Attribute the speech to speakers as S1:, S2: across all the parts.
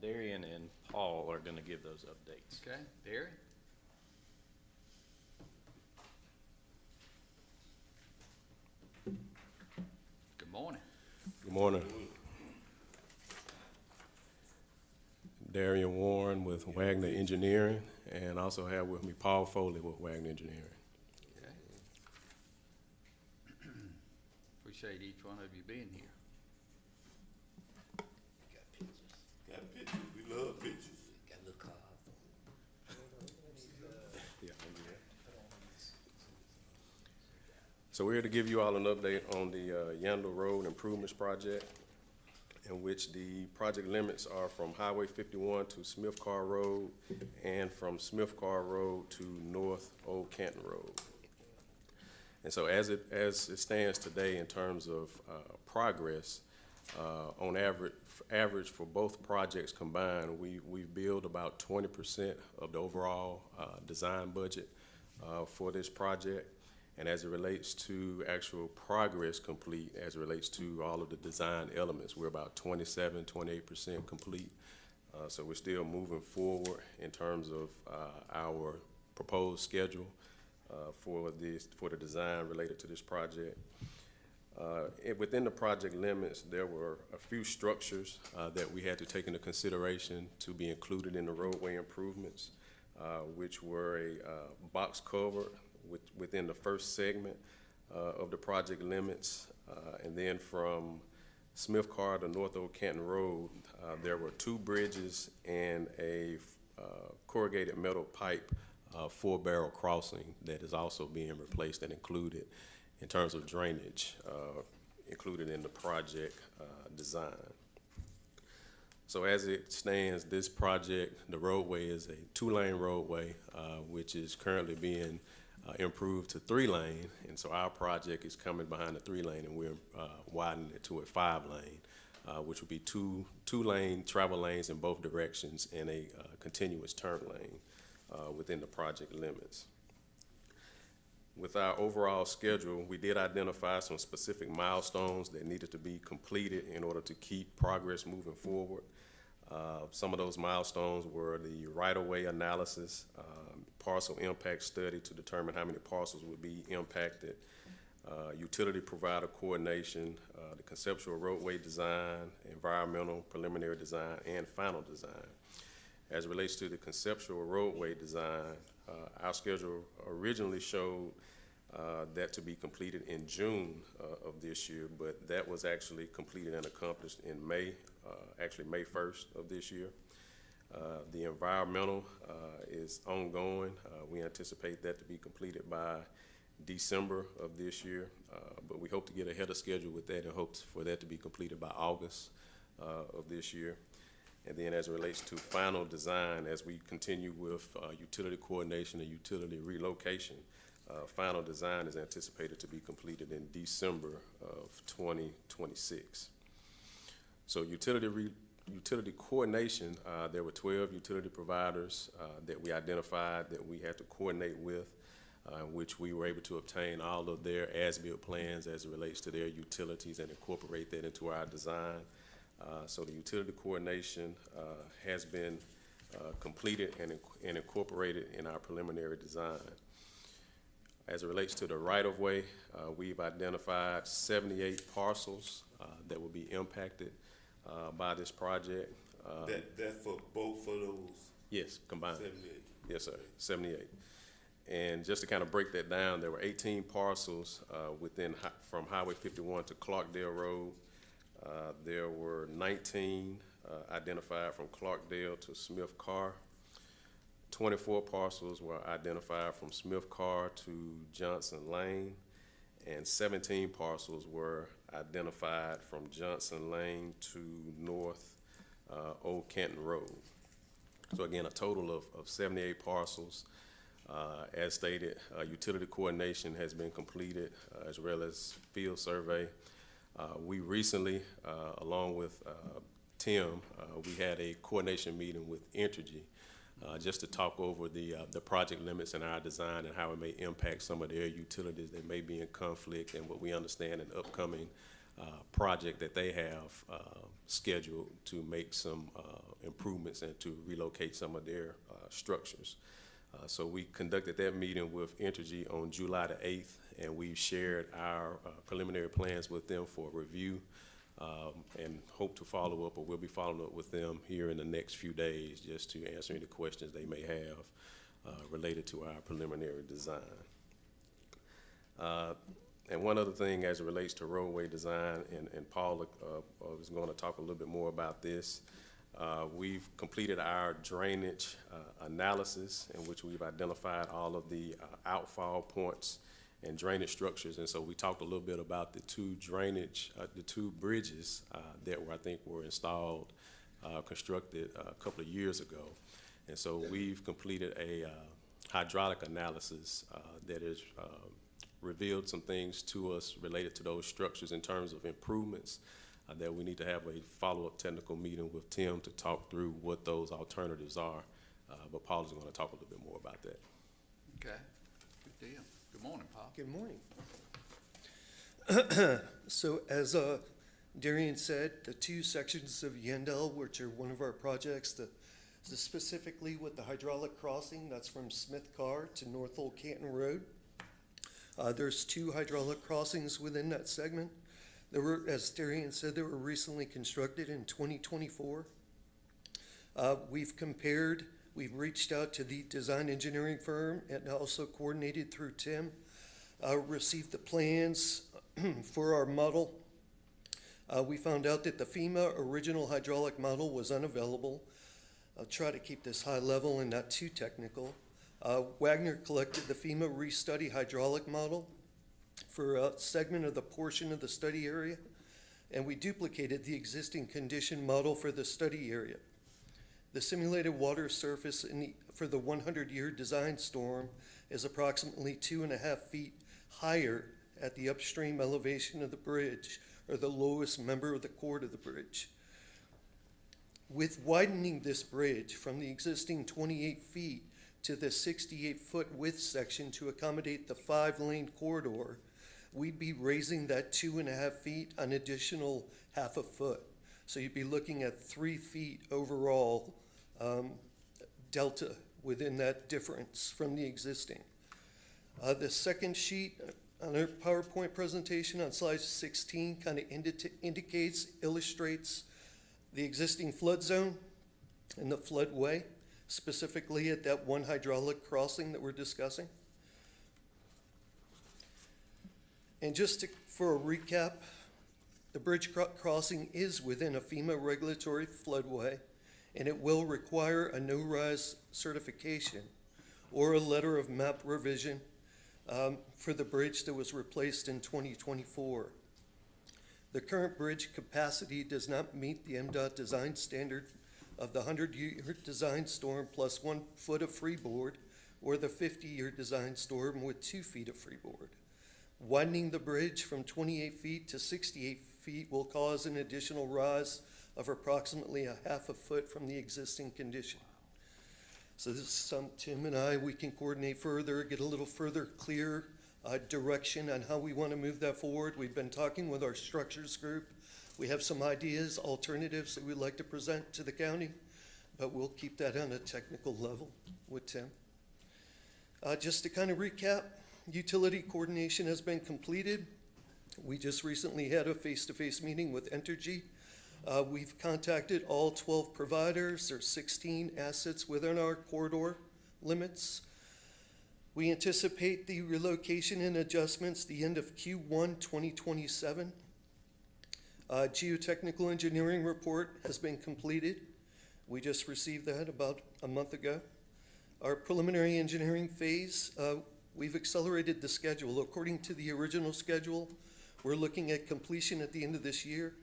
S1: Darian and Paul are gonna give those updates.
S2: Okay, Derry? Good morning.
S3: Good morning. Darian Warren with Waggoner Engineering, and also have with me Paul Foley with Waggoner Engineering.
S2: Okay. Appreciate each one of you being here.
S4: Got pictures.
S5: Got pictures, we love pictures.
S4: Got little cards.
S3: So we're here to give you all an update on the Yandell Road Improvements Project, in which the project limits are from Highway 51 to Smith Carr Road and from Smith Carr Road to North Old Canton Road. And so as it stands today in terms of progress, on average for both projects combined, we build about 20% of the overall design budget for this project. And as it relates to actual progress complete, as it relates to all of the design elements, we're about 28% complete. So we're still moving forward in terms of our proposed schedule for the design related to this project. Within the project limits, there were a few structures that we had to take into consideration to be included in the roadway improvements, which were a box culvert within the first segment of the project limits, and then from Smith Carr to North Old Canton Road, there were 2 bridges and a corrugated metal pipe 4-barrel crossing that is also being replaced and included in terms of drainage, included in the project design. So as it stands, this project, the roadway is a 2-lane roadway, which is currently being improved to 3-lane, and so our project is coming behind the 3-lane, and we're widening it to a 5-lane, which would be two lane travel lanes in both directions and a continuous turn lane within the project limits. With our overall schedule, we did identify some specific milestones that needed to be completed in order to keep progress moving forward. Some of those milestones were the right-of-way analysis, parcel impact study to determine how many parcels would be impacted, utility provider coordination, the conceptual roadway design, environmental preliminary design, and final design. As it relates to the conceptual roadway design, our schedule originally showed that to be completed in June of this year, but that was actually completed and accomplished in May, actually May 1st of this year. The environmental is ongoing. We anticipate that to be completed by December of this year, but we hope to get ahead of schedule with that and hope for that to be completed by August of this year. And then as it relates to final design, as we continue with utility coordination and utility relocation, final design is anticipated to be completed in December of 2026. So utility coordination, there were 12 utility providers that we identified that we had to coordinate with, which we were able to obtain all of their as-built plans as it relates to their utilities and incorporate that into our design. So the utility coordination has been completed and incorporated in our preliminary design. As it relates to the right-of-way, we've identified 78 parcels that will be impacted by this project.
S5: That for both of those?
S3: Yes, combined.
S5: 78?
S3: Yes, sir, 78. And just to kind of break that down, there were 18 parcels from Highway 51 to Clarkdale Road. There were 19 identified from Clarkdale to Smith Carr. 24 parcels were identified from Smith Carr to Johnson Lane, and 17 parcels were identified from Johnson Lane to North Old Canton Road. So again, a total of 78 parcels. As stated, utility coordination has been completed as well as field survey. We recently, along with Tim, we had a coordination meeting with Entergy just to talk over the project limits in our design and how it may impact some of their utilities that may be in conflict and what we understand in upcoming project that they have scheduled to make some improvements and to relocate some of their structures. So we conducted that meeting with Entergy on July the 8th, and we've shared our preliminary plans with them for review, and hope to follow up, or we'll be following up with them here in the next few days just to answer any questions they may have related to our preliminary design. And one other thing as it relates to roadway design, and Paul is going to talk a little bit more about this. We've completed our drainage analysis, in which we've identified all of the outfall points and drainage structures. And so we talked a little bit about the two bridges that I think were installed, constructed a couple of years ago. And so we've completed a hydraulic analysis that has revealed some things to us related to those structures in terms of improvements that we need to have a follow-up technical meeting with Tim to talk through what those alternatives are. But Paul is going to talk a little bit more about that.
S2: Okay, good deal. Good morning, Paul.
S4: Good morning. So as Darian said, the two sections of Yandell, which are one of our projects, specifically with the hydraulic crossing, that's from Smith Carr to North Old Canton Road. There's two hydraulic crossings within that segment. There were, as Darian said, they were recently constructed in 2024. We've reached out to the design engineering firm and also coordinated through Tim, received the plans for our model. We found out that the FEMA original hydraulic model was unavailable. I'll try to keep this high level and not too technical. Waggoner collected the FEMA restudy hydraulic model for a segment of the portion of the study area, and we duplicated the existing condition model for the study area. The simulated water surface for the 100-year design storm is approximately 2.5 feet higher at the upstream elevation of the bridge, or the lowest member of the chord of the bridge. With widening this bridge from the existing 28 feet to the 68-foot width section to accommodate the 5-lane corridor, we'd be raising that 2.5 feet an additional 1/2 foot. So you'd be looking at 3 feet overall delta within that difference from the existing. The second sheet on our PowerPoint presentation on slide 16 kind of illustrates the existing flood zone and the floodway, specifically at that one hydraulic crossing that we're discussing. And just for a recap, the bridge crossing is within a FEMA regulatory floodway, and it will require a no-rise certification or a letter of map revision for the bridge that was replaced in 2024. The current bridge capacity does not meet the MDOT design standard of the 100-year design storm plus 1 foot of freeboard, or the 50-year design storm with 2 feet of freeboard. Widening the bridge from 28 feet to 68 feet will cause an additional rise of approximately 1/2 foot from the existing condition. So this is some Tim and I, we can coordinate further, get a little further clear direction on how we want to move that forward. We've been talking with our structures group. We have some ideas, alternatives that we'd like to present to the county, but we'll keep that on a technical level with Tim. Just to kind of recap, utility coordination has been completed. We just recently had a face-to-face meeting with Entergy. We've contacted all 12 providers. There's 16 assets within our corridor limits. We anticipate the relocation and adjustments the end of Q1 2027. Geotechnical engineering report has been completed. We just received that about a month ago. Our preliminary engineering phase, we've accelerated the schedule. According to the original schedule, we're looking at completion at the end of this year,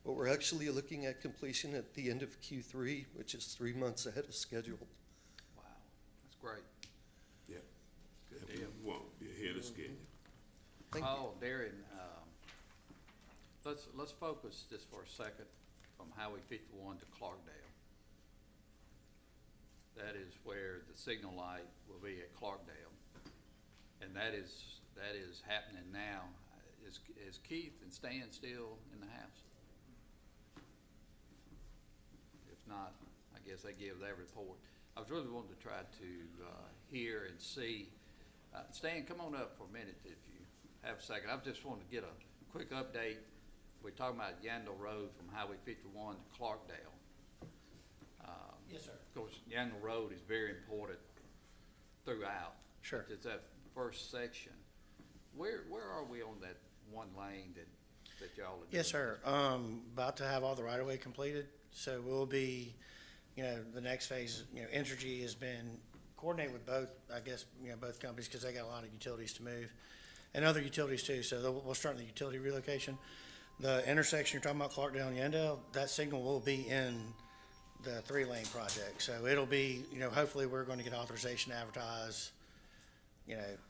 S4: but we're actually looking at completion at the end of Q3, which is 3 months ahead of schedule.
S2: Wow, that's great.
S5: Yeah.
S2: Good
S5: We
S2: deal.
S5: won't be ahead of schedule.
S4: Thank you.
S2: Oh, Darren, let's focus just for a second from Highway 51 to Clarkdale. That is where the signal light will be at Clarkdale. And that is happening now. is Keith and Stan still in the house? If not, I guess they give their report. I was really wanting to try to hear and see. Stan, come on up for a minute if you have a second. I just wanted to get a quick update. We're talking about Yandell Road from Highway 51 to Clarkdale.
S6: Yes, sir.
S2: Of course, Yandell Road is very important throughout.
S6: Sure.
S2: It's that first section. Where are we on that one lane that y'all are doing?
S6: Yes, sir. About to have all the right-of-way completed, so we'll be, the next phase, Entergy has been coordinating with both, I guess, both companies, because they got a lot of utilities to move, and other utilities too, so we'll start the utility relocation. The intersection you're talking about, Clarkdale and Yandell, that signal will be in the 3-lane project, so it'll be, hopefully we're going to get authorization to advertise,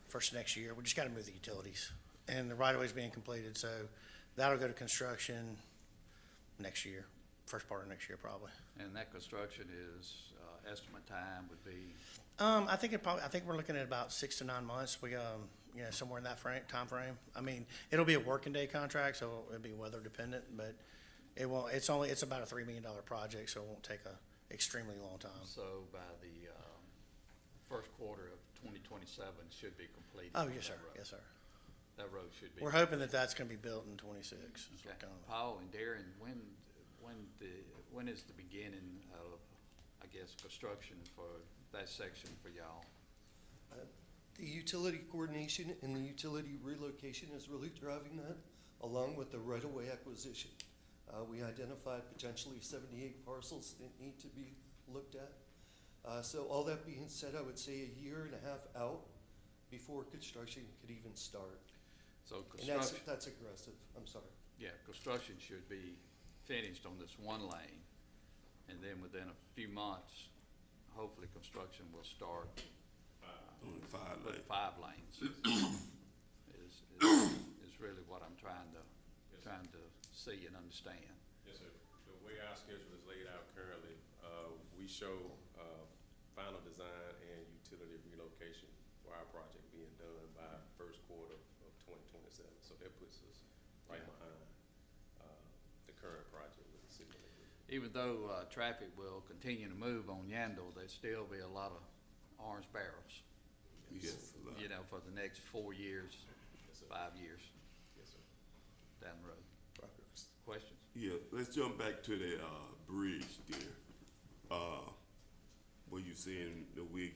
S6: first of next year. We just got to move the utilities, and the right-of-way is being completed, so that'll go to construction next year, first part of next year probably.
S2: And that construction is, estimate time would be,
S6: I think we're looking at about 6 to 9 months. We, somewhere in that time frame. I mean, it'll be a working day contract, so it'll be weather dependent, but it won't, it's about a $3 million project, so it won't take a extremely long time.
S2: so by the, first quarter of 2027 should be completed.
S6: Oh, yes, sir.
S2: That road.
S6: Yes, sir.
S2: That road should be.
S6: We're hoping that that's gonna be built in 26.
S2: Okay. Paul and Darren, when is the beginning of, I guess, construction for that section for y'all?
S4: The utility coordination and the utility relocation is really driving that, along with the right-of-way acquisition. We identified potentially 78 parcels that need to be looked at. So all that being said, I would say a year and a half out before construction could even start.
S2: So
S4: And
S2: construction,
S4: that's aggressive, I'm sorry.
S2: yeah, construction should be finished on this one lane, and then within a few months, hopefully construction will start
S5: On the 5
S2: with
S5: lane.
S2: 5 lanes. is really what I'm trying to see and understand.
S3: Yes, sir. The way our schedule is laid out currently, we show final design and utility relocation for our project being done by first quarter of 2027. So that puts us right
S2: Yeah.
S3: behind the current project with the city.
S2: Even though traffic will continue to move on Yandell, there'll still be a lot of orange barrels,
S5: Yes, a lot.
S2: for the next 4 years,
S3: Yes, sir.
S2: 5 years
S3: Yes, sir.
S2: down the road. Questions?
S5: Yeah, let's jump back to the, bridge there. Where you saying that we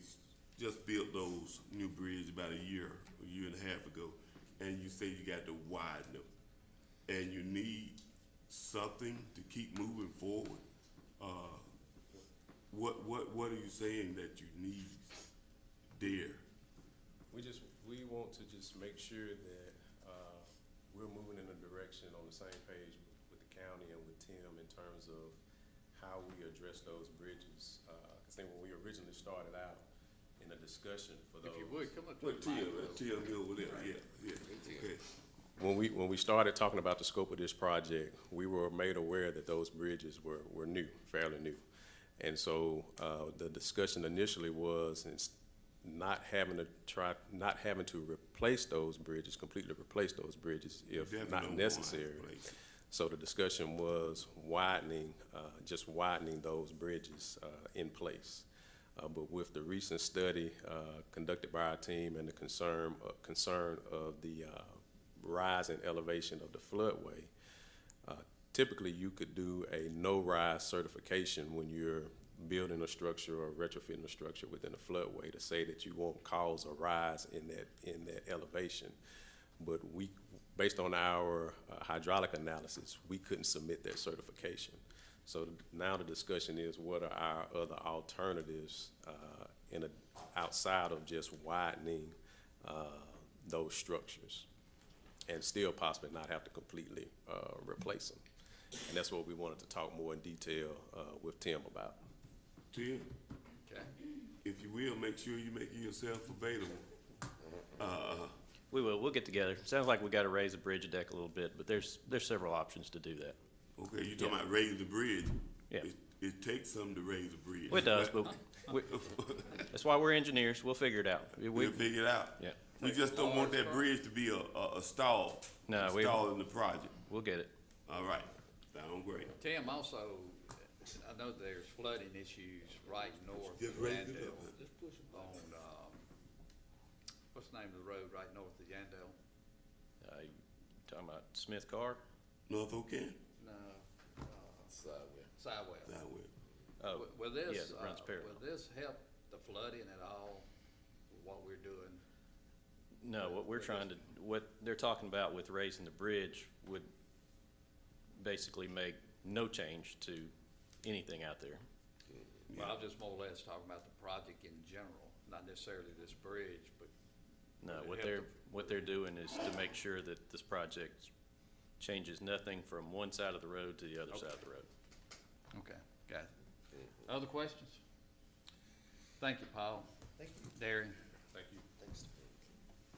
S5: just built those new bridges about a year and a half ago, and you say you got to widen them, and you need something to keep moving forward. What are you saying that you need there?
S3: We want to just make sure that, we're moving in a direction on the same page with the county and with Tim in terms of how we address those bridges. I think when we originally started out in a discussion for those.
S2: If you would, come up to
S5: What,
S2: the mic.
S5: Tim me over there, yeah, okay.
S3: When we started talking about the scope of this project, we were made aware that those bridges were new, fairly new. And so, the discussion initially was not having to replace those bridges, completely replace those bridges if
S5: Definitely
S3: not
S5: don't want
S3: necessary.
S5: to replace it.
S3: So the discussion was widening, just widening those bridges, in place. But with the recent study, conducted by our team and the concern of the, rise in elevation of the floodway, typically you could do a no-rise certification when you're building a structure or retrofitting a structure within a floodway to say that you won't cause a rise in that elevation. But based on our hydraulic analysis, we couldn't submit that certification. So now the discussion is what are our other alternatives outside of just widening those structures and still possibly not have to completely replace them. And that's what we wanted to talk more in detail with Tim about.
S5: Tim,
S2: Okay.
S5: if you will, make sure you make yourself available.
S1: We will, we'll get together. Sounds like we gotta raise the bridge deck a little bit, but there's several options to do that.
S5: Okay, you talking about raising the bridge?
S1: Yeah.
S5: it takes some to raise a bridge.
S1: Well, it does, but that's why we're engineers. We'll figure it out.
S5: We'll figure it out.
S1: Yeah.
S5: We just don't want that bridge to be a stall.
S1: No,
S5: a stall in the project.
S1: We'll get it.
S5: All right, sound great.
S2: Tim, also, I know there's flooding issues right north of
S5: Just raise it
S2: Yandell.
S5: up.
S2: On, what's the name of the road right north of Yandell?
S1: You talking about Smith Carr?
S5: North Oakland?
S2: No,
S7: Sideway.
S2: Sidewell.
S5: Southwest.
S1: Oh,
S2: Will this,
S1: yeah, that runs parallel.
S2: will this help the flooding at all, what we're doing?
S1: No, what they're talking about with raising the bridge would basically make no change to anything out there.
S2: Well, I'm just more or less talking about the project in general, not necessarily this bridge, but.
S1: No,
S2: would it help
S1: what they're doing is to make sure that this project changes nothing from one side of the road to the other side of the road.
S2: Okay, got it. Other questions? Thank you, Paul.
S4: Thank you.
S2: Darren?